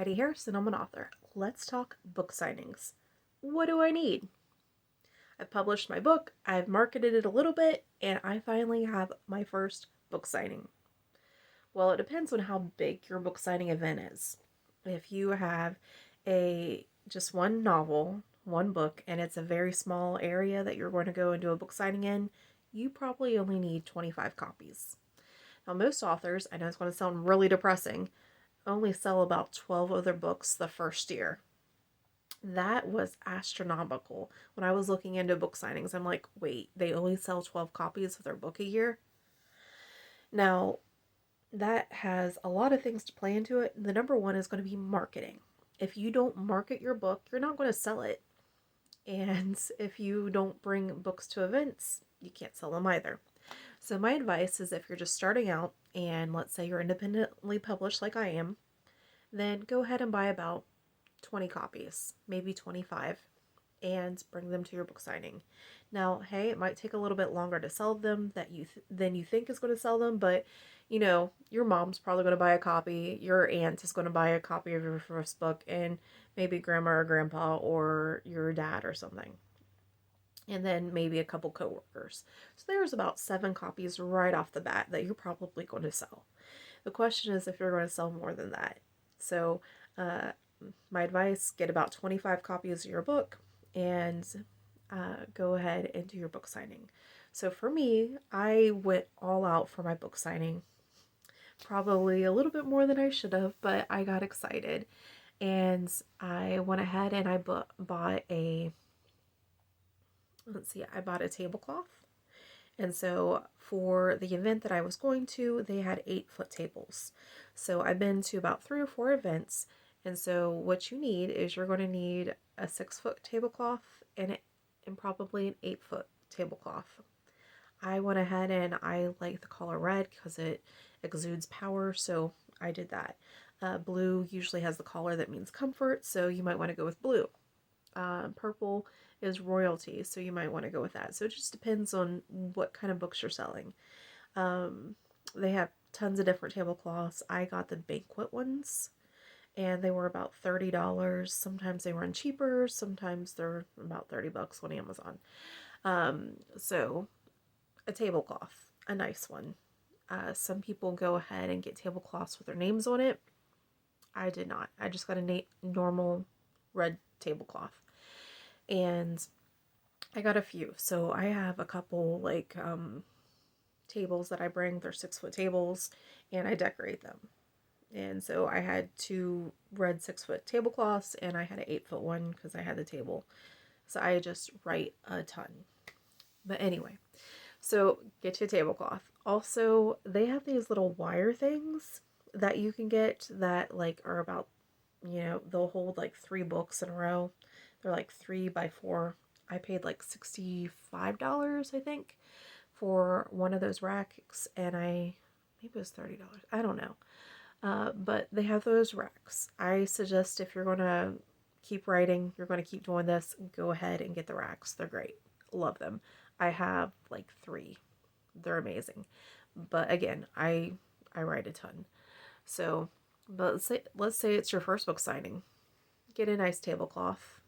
Heidi Harrison. I'm an author. Let's talk book signings. What do I need? I've published my book, I've marketed it a little bit, and I finally have my first book signing. Well, it depends on how big your book signing event is. If you have a just one novel, one book, and it's a very small area that you're going to go and do a book signing in, you probably only need 25 copies. Now, most authors, I know it's going to sound really depressing, only sell about 12 of their books the first year. That was astronomical. When I was looking into book signings, I'm like, wait, they only sell 12 copies of their book a year? Now, that has a lot of things to play into it. The number one is going to be marketing. If you don't market your book, you're not going to sell it. And if you don't bring books to events, you can't sell them either. So my advice is if you're just starting out and let's say you're independently published like I am, then go ahead and buy about 20 copies, maybe 25, and bring them to your book signing. Now, hey, it might take a little bit longer to sell them than you think is going to sell them, but your mom's probably going to buy a copy, your aunt is going to buy a copy of your first book, and maybe grandma or grandpa or your dad or something. And then maybe a couple coworkers. So there's about 7 copies right off the bat that you're probably going to sell. The question is if you're going to sell more than that. So my advice, get about 25 copies of your book and go ahead and do your book signing. So for me, I went all out for my book signing. Probably a little bit more than I should have, but I got excited. And I went ahead and I bought I bought a tablecloth. And so for the event that I was going to, they had 8-foot tables. So I've been to about 3 or 4 events. And so what you need is you're going to need a 6-foot tablecloth and probably an 8-foot tablecloth. I went ahead and I like the color red because it exudes power, so I did that. Blue usually has the color that means comfort, so you might want to go with blue. Purple is royalty, so you might want to go with that. So it just depends on what kind of books you're selling. They have tons of different tablecloths. I got the banquet ones, and they were about $30. Sometimes they run cheaper, sometimes they're about $30 on Amazon. So a tablecloth, a nice one. Some people go ahead and get tablecloths with their names on it. I did not. I just got a normal red tablecloth. And I got a few. So I have a couple tables that I bring. They're 6-foot tables and I decorate them. And so I had 2 red 6-foot tablecloths and I had an 8-foot one because I had the table. So I just write a ton. But anyway, so get your tablecloth. Also, they have these little wire things that you can get that are about, they'll hold 3 books in a row. They're 3x4. I paid $65, I think, for one of those racks, and maybe it was $30. I don't know. But they have those racks. I suggest if you're going to keep writing, you're going to keep doing this, go ahead and get the racks. They're great. Love them. I have 3. They're amazing. But again, I write a ton. So, but let's say it's your first book signing. Get a nice tablecloth.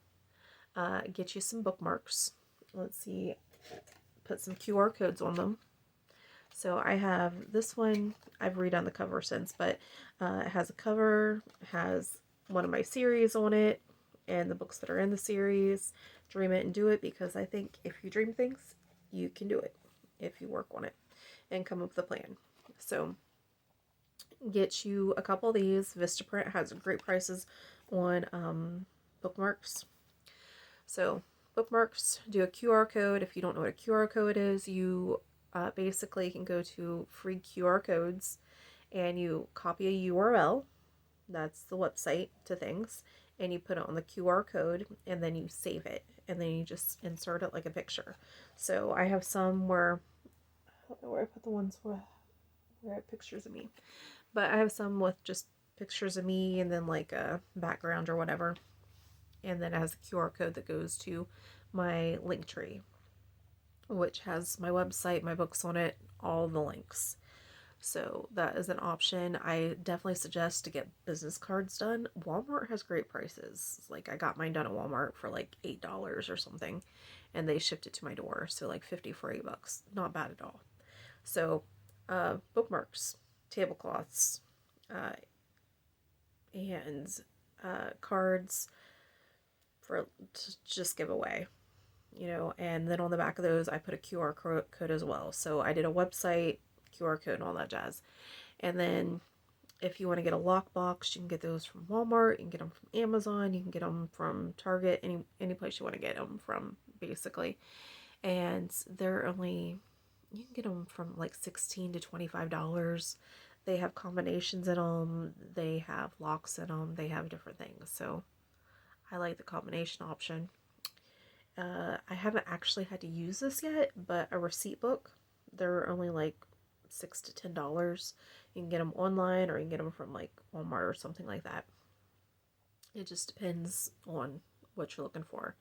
Get you some bookmarks. Let's see. Put some QR codes on them. So I have this one. I've redone the cover since, but it has a cover, has one of my series on it, and the books that are in the series. Dream it and do it, because I think if you dream things, you can do it if you work on it and come up with a plan. So get you a couple of these. Vistaprint has great prices on bookmarks. So bookmarks, do a QR code. If you don't know what a QR code is, you basically can go to free QR codes and you copy a URL. That's the website to things. And you put it on the QR code and then you save it. And then you just insert it like a picture. So I have some where, I don't know where I put the ones where I have pictures of me. But I have some with just pictures of me and then a background or whatever. And then it has a QR code that goes to my link tree, which has my website, my books on it, all the links. So that is an option. I definitely suggest to get business cards done. Walmart has great prices. Like I got mine done at Walmart for like $8 or something, and they shipped it to my door. So like 50 for $8. Not bad at all. So bookmarks, tablecloths, uh, and cards for to just give away. And then on the back of those, I put a QR code as well. So I did a website, QR code, and all that jazz. And then if you want to get a lockbox, you can get those from Walmart. You can get them from Amazon. You can get them from Target. Any place you want to get them from, basically. And they're only you can get them from like $16 to $25. They have combinations in them. They have locks in them. They have different things. So I like the combination option. I haven't actually had to use this yet, but a receipt book, they're only like $6 to $10. You can get them online or you can get them from like Walmart or something like that. It just depends on what you're looking for.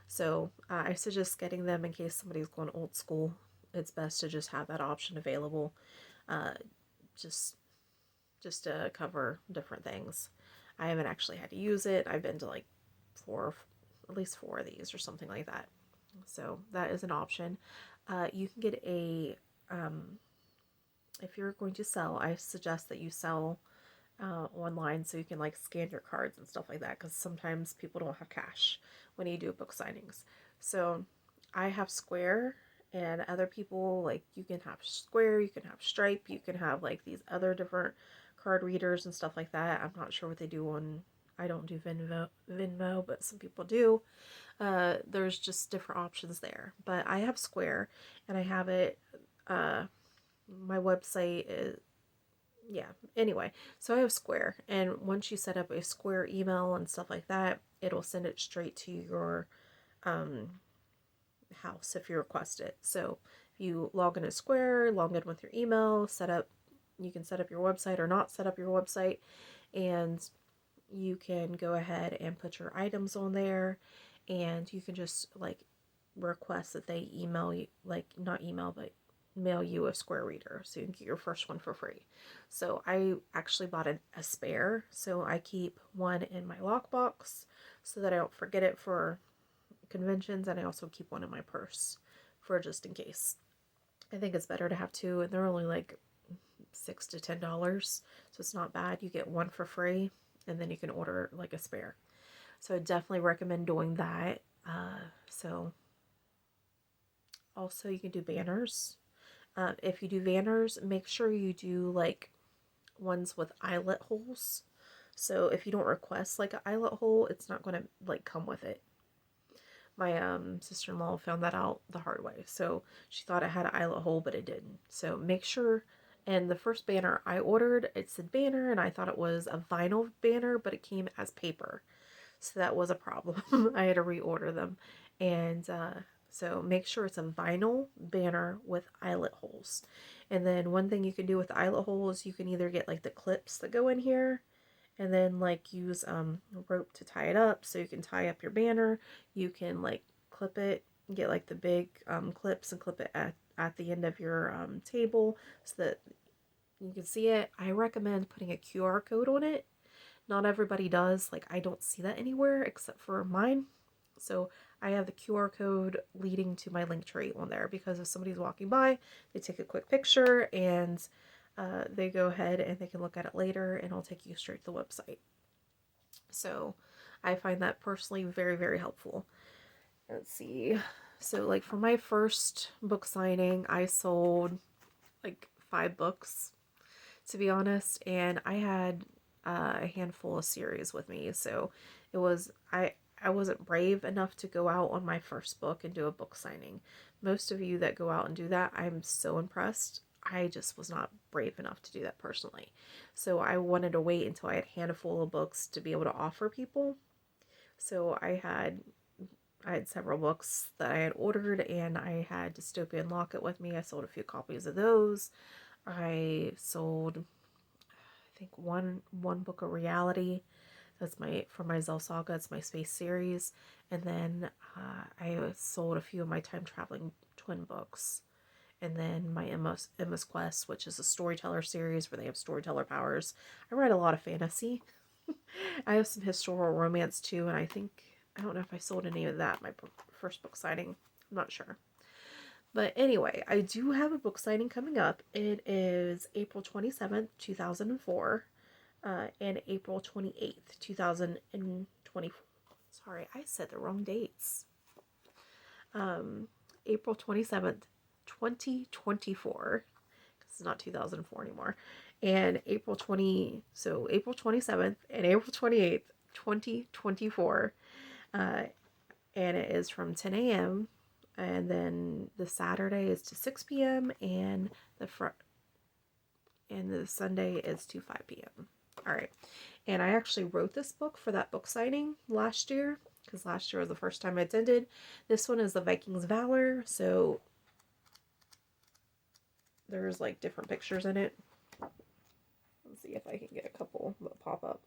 So I suggest getting them in case somebody's going old school. It's best to just have that option available, uh, just just to cover different things. I haven't actually had to use it. I've been to like four, at least four of these or something like that. So that is an option. You can get if you're going to sell, I suggest that you sell online so you can like scan your cards and stuff like that because sometimes people don't have cash when you do book signings. So I have Square and other people like you can have Square, you can have Stripe, you can have like these other different card readers and stuff like that. I'm not sure what they do on I don't do Venmo, but some people do. There's just different options there. But I have Square and I have it my website is yeah. Anyway, so I have Square, and once you set up a Square email and stuff like that, it'll send it straight to your um, house if you request it. So if you log in to Square, log in with your email, you can set up your website or not set up your website, and you can go ahead and put your items on there, and you can just like request that they email you, like not email, but mail you a Square reader so you can get your first one for free. So I actually bought a spare, so I keep one in my lockbox so that I don't forget it for conventions, and I also keep one in my purse for just in case. I think it's better to have two, and they're only like $6 to $10, so it's not bad. You get one for free, and then you can order like a spare. So I definitely recommend doing that. So also you can do banners. If you do banners, make sure you do like ones with eyelet holes. So if you don't request like an eyelet hole, it's not going to like come with it. My sister-in-law found that out the hard way. So she thought it had an eyelet hole, but it didn't. So make sure. And the first banner I ordered, it said banner, and I thought it was a vinyl banner, but it came as paper. So that was a problem. I had to reorder them. And so make sure it's a vinyl banner with eyelet holes. And then one thing you can do with the eyelet holes, you can either get like the clips that go in here and then like use rope to tie it up so you can tie up your banner. You can like clip it, get like the big clips and clip it at the end of your table so that you can see it. I recommend putting a QR code on it. Not everybody does. Like I don't see that anywhere except for mine. So I have the QR code leading to my link tree on there because if somebody's walking by, they take a quick picture and they go ahead and they can look at it later and I'll take you straight to the website. So I find that personally very, very helpful. Let's see. So like for my first book signing, I sold like 5 books to be honest, and I had a handful of series with me. So it was I wasn't brave enough to go out on my first book and do a book signing. Most of you that go out and do that, I'm so impressed. I just was not brave enough to do that personally. So I wanted to wait until I had a handful of books to be able to offer people. So I had several books that I had ordered and I had Dystopian Locket with me. I sold a few copies of those. I sold I think one book of reality. That's my Zell Saga. It's my space series, and then I sold a few of my time traveling twin books, and then my Emma's Quest, which is a storyteller series where they have storyteller powers. I write a lot of fantasy. I have some historical romance too, and I don't know if I sold any of that my first book signing. I'm not sure. But anyway, I do have a book signing coming up. It is April 27th, 2004, and April 28th, 2024. Sorry, I said the wrong dates. April 27th, 2024, because it's not 2004 anymore, and April 27th and April 28th, 2024, and it is from 10 a.m. and then the Saturday is to 6 p.m. and the Sunday is to 5 p.m. All right. And I actually wrote this book for that book signing last year, because last year was the first time I attended. This one is the Vikings Valor, so there's like different pictures in it. Let's see if I can get a couple that pop up.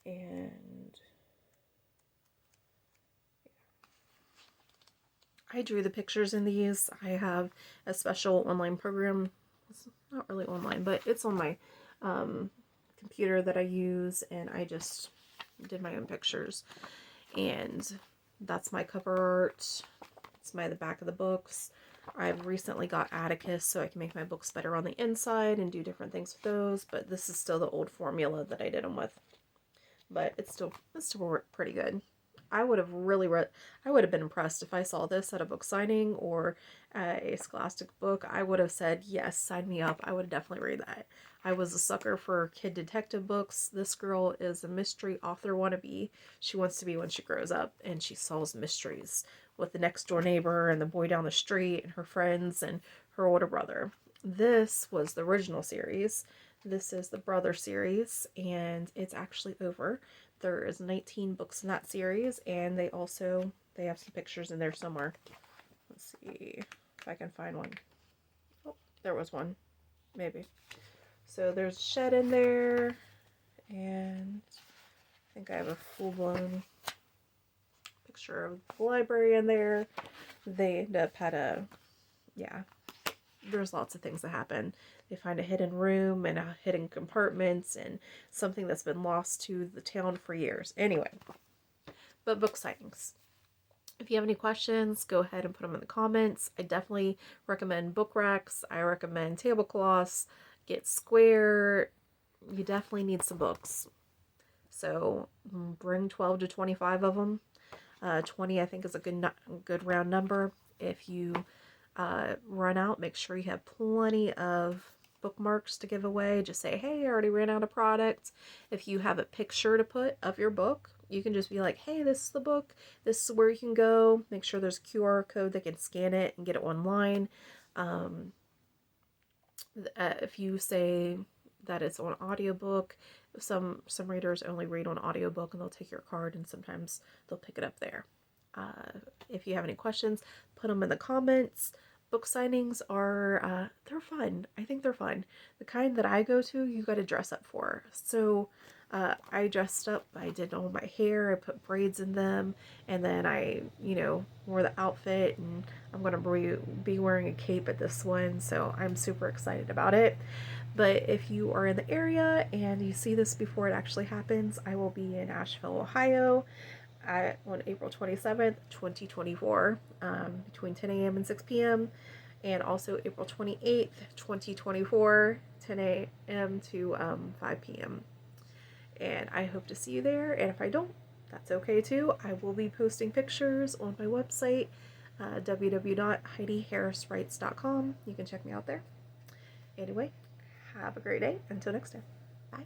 And I drew the pictures in these. I have a special online program. It's not really online, but it's on my computer that I use, and I just did my own pictures. And that's my cover art. It's the back of the books. I've recently got Atticus, so I can make my books better on the inside and do different things with those, but this is still the old formula that I did them with. But it still worked pretty good. I would have been impressed if I saw this at a book signing or a Scholastic book. I would have said, yes, sign me up. I would definitely read that. I was a sucker for kid detective books. This girl is a mystery author wannabe. She wants to be when she grows up, and she solves mysteries with the next door neighbor and the boy down the street and her friends and her older brother. This was the original series. This is the Brother series, and it's actually over. There is 19 books in that series, and they have some pictures in there somewhere. Let's see if I can find one. Oh, there was one. Maybe. So there's a shed in there, and I think I have a full-blown picture of the library in there. They end up there's lots of things that happen. They find a hidden room and a hidden compartments and something that's been lost to the town for years. Anyway, but book signings. If you have any questions, go ahead and put them in the comments. I definitely recommend book racks. I recommend tablecloths. Get square. You definitely need some books. So bring 12 to 25 of them. 20 I think is a good round number. If you run out, make sure you have plenty of bookmarks to give away. Just say, hey, I already ran out of product. If you have a picture to put of your book, you can just be like, hey, this is the book. This is where you can go. Make sure there's a QR code that can scan it and get it online. If you say that it's on audiobook, some readers only read on audiobook, and they'll take your card, and sometimes they'll pick it up there. If you have any questions, put them in the comments. Book signings are, they're fun. I think they're fun. The kind that I go to, you got to dress up for. So I dressed up. I did all my hair. I put braids in them. And then I, wore the outfit. And I'm going to be wearing a cape at this one. So I'm super excited about it. But if you are in the area and you see this before it actually happens, I will be in Asheville, Ohio, on April 27th, 2024, between 10 a.m. and 6 p.m. And also April 28th, 2024, 10 a.m. to 5 p.m. And I hope to see you there. And if I don't, that's okay too. I will be posting pictures on my website, www.HeidiHarrisWrites.com. You can check me out there. Anyway, have a great day. Until next time. Bye.